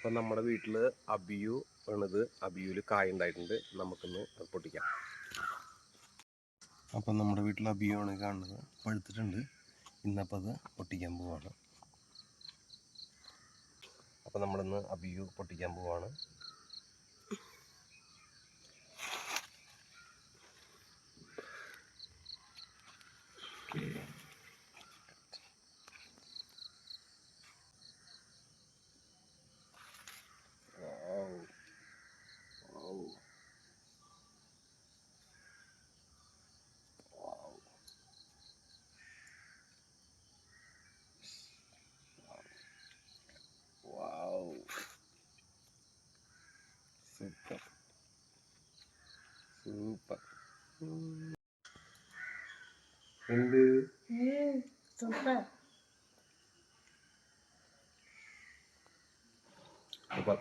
അപ്പം നമ്മുടെ വീട്ടിൽ അബിയു ആണിത്. അബിയുവിൽ കായ ഉണ്ടായിട്ടുണ്ട്. നമുക്കിന്ന് അത് പൊട്ടിക്കാം. അപ്പം നമ്മുടെ വീട്ടിൽ അബിയു ആണ് കാണുന്നത്. പഴുത്തിട്ടുണ്ട്. ഇന്നപ്പോൾ അത് പൊട്ടിക്കാൻ പോവാണ്. അപ്പം നമ്മളിന്ന് അബിയു പൊട്ടിക്കാൻ പോവാണ്. സൂപ്പർ സൂപ്പർ എന്ത് സൂപ്പർ. സൂപ്പർ.